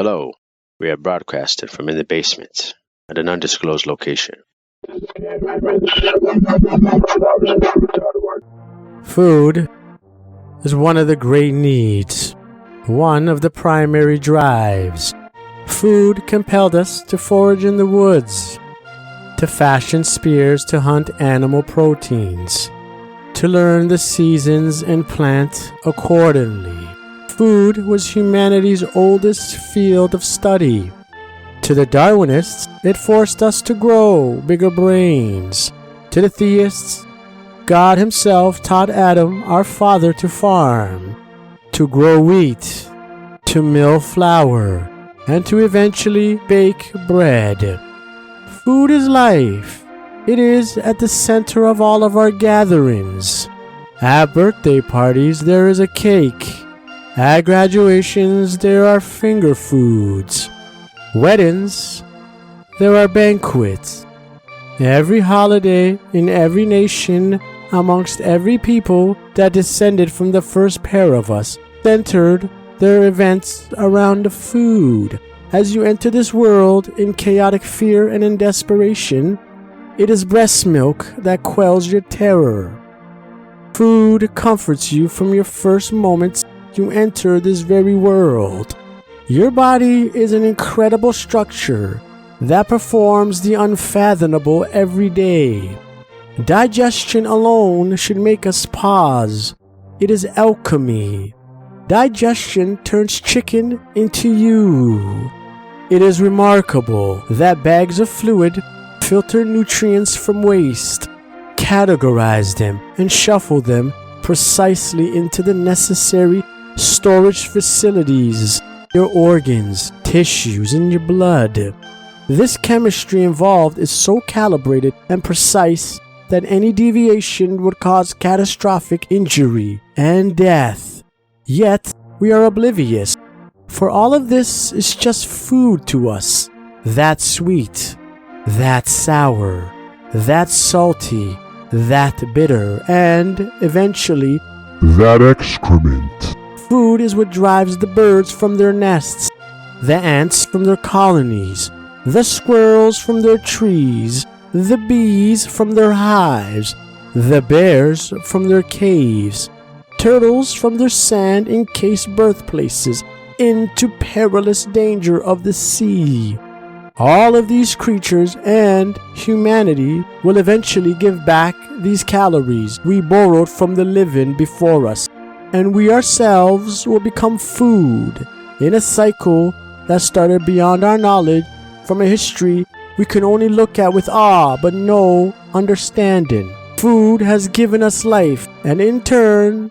Hello, we are broadcasting from in the basement at an undisclosed location. Food is one of the great needs, one of the primary drives. Food compelled us to forage in the woods, to fashion spears to hunt animal proteins, to learn the seasons and plant accordingly. Food was humanity's oldest field of study. To the Darwinists, it forced us to grow bigger brains. To the theists, God himself taught Adam, our father, to farm, to grow wheat, to mill flour, and to eventually bake bread. Food is life. It is at the center of all of our gatherings. At birthday parties, there is a cake. At graduations, there are finger foods. Weddings, there are banquets. Every holiday in every nation, amongst every people that descended from the first pair of us, centered their events around food. As you enter this world in chaotic fear and in desperation, it is breast milk that quells your terror. Food comforts you from your first moments you enter this very world. Your body is an incredible structure that performs the unfathomable every day. Digestion alone should make us pause. It is alchemy. Digestion turns chicken into you. It is remarkable that bags of fluid filter nutrients from waste, categorize them, and shuffle them precisely into the necessary storage facilities, your organs, tissues, and your blood. This chemistry involved is so calibrated and precise that any deviation would cause catastrophic injury and death. Yet, we are oblivious, for all of this is just food to us. That sweet, that sour, that salty, that bitter, and eventually, that excrement. Food is what drives the birds from their nests, the ants from their colonies, the squirrels from their trees, the bees from their hives, the bears from their caves, turtles from their sand-encased birthplaces into perilous danger of the sea. All of these creatures and humanity will eventually give back these calories we borrowed from the living before us, and we ourselves will become food in a cycle that started beyond our knowledge from a history we can only look at with awe but no understanding. Food has given us life, and in turn,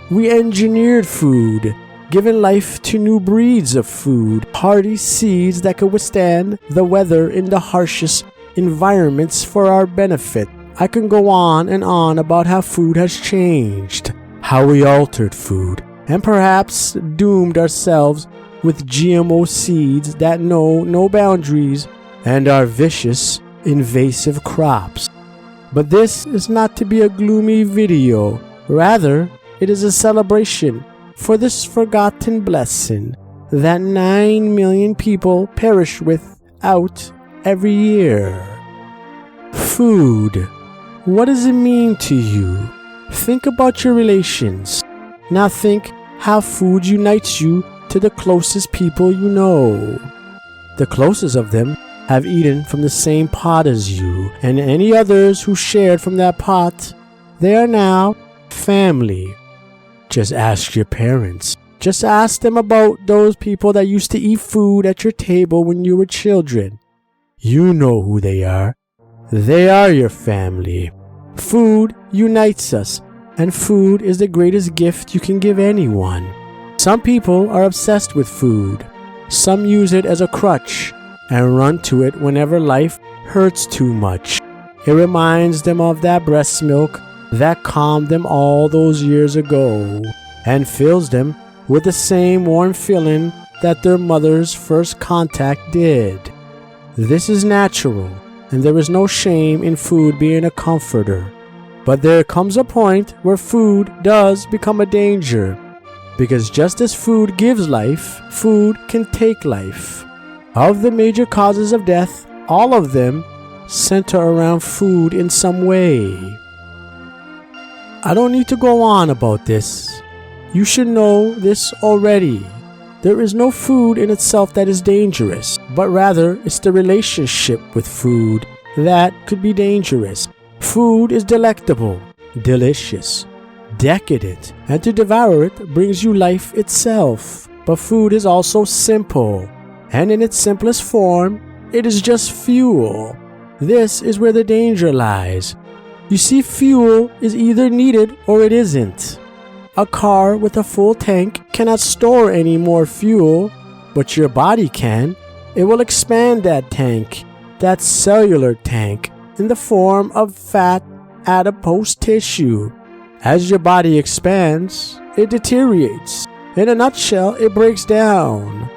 we engineered food, giving life to new breeds of food, hardy seeds that could withstand the weather in the harshest environments for our benefit. I can go on and on about how food has changed, how we altered food, and perhaps doomed ourselves with GMO seeds that know no boundaries and are vicious, invasive crops. But this is not to be a gloomy video. Rather, it is a celebration for this forgotten blessing that 9 million people perish without every year. Food. What does it mean to you? Think about your relations. Now think how food unites you to the closest people you know. The closest of them have eaten from the same pot as you, and any others who shared from that pot, they are now family. Just ask your parents. Just ask them about those people that used to eat food at your table when you were children. You know who they are. They are your family. Food unites us, and food is the greatest gift you can give anyone. Some people are obsessed with food. Some use it as a crutch and run to it whenever life hurts too much. It reminds them of that breast milk that calmed them all those years ago and fills them with the same warm feeling that their mother's first contact did. This is natural, and there is no shame in food being a comforter. But there comes a point where food does become a danger. Because just as food gives life, food can take life. Of the major causes of death, all of them center around food in some way. I don't need to go on about this. You should know this already. There is no food in itself that is dangerous, but rather it's the relationship with food that could be dangerous. Food is delectable, delicious, decadent, and to devour it brings you life itself. But food is also simple, and in its simplest form, it is just fuel. This is where the danger lies. You see, fuel is either needed or it isn't. A car with a full tank cannot store any more fuel, but your body can. It will expand that tank, that cellular tank, in the form of fat, adipose tissue. As your body expands, it deteriorates. In a nutshell, it breaks down.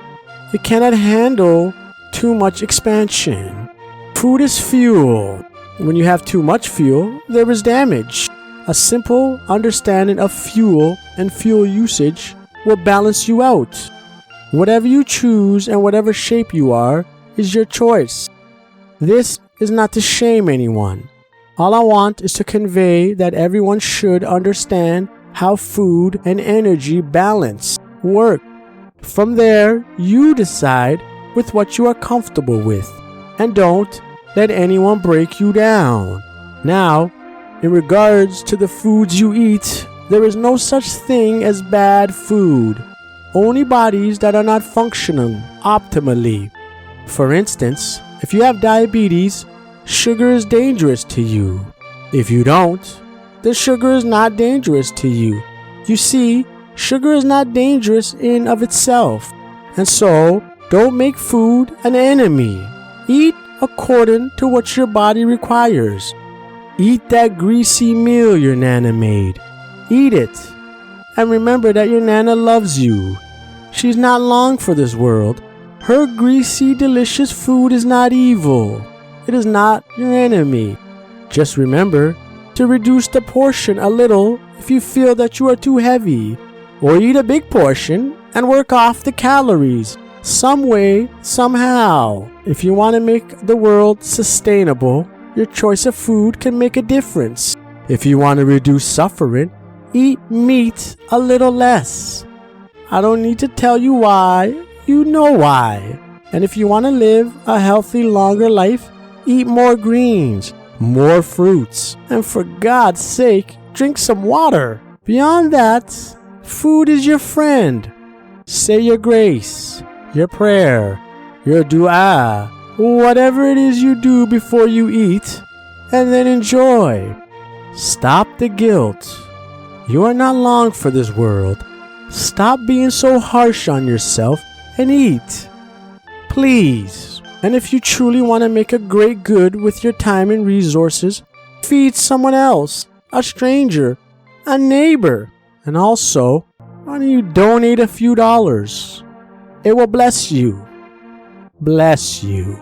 It cannot handle too much expansion. Food is fuel. When you have too much fuel, there is damage. A simple understanding of fuel and fuel usage will balance you out. Whatever you choose and whatever shape you are is your choice. This is not to shame anyone. All I want is to convey that everyone should understand how food and energy balance work. From there, you decide with what you are comfortable with, and don't let anyone break you down. Now, in regards to the foods you eat, there is no such thing as bad food, only bodies that are not functioning optimally. For instance, if you have diabetes, sugar is dangerous to you. If you don't, then sugar is not dangerous to you. You see, sugar is not dangerous in of itself, and so don't make food an enemy. Eat according to what your body requires. Eat that greasy meal your Nana made. Eat it. And remember that your Nana loves you. She's not long for this world. Her greasy, delicious food is not evil. It is not your enemy. Just remember to reduce the portion a little if you feel that you are too heavy. Or eat a big portion and work off the calories. Some way, somehow. If you want to make the world sustainable, your choice of food can make a difference. If you want to reduce suffering, eat meat a little less. I don't need to tell you why. You know why. And if you want to live a healthy, longer life, eat more greens, more fruits, and for God's sake, drink some water. Beyond that, food is your friend. Say your grace, your prayer, your dua, whatever it is you do before you eat, and then enjoy. Stop the guilt. You are not long for this world. Stop being so harsh on yourself and eat. Please. And if you truly want to make a great good with your time and resources, feed someone else, a stranger, a neighbor. And also, why don't you donate a few dollars? It will bless you. Bless you.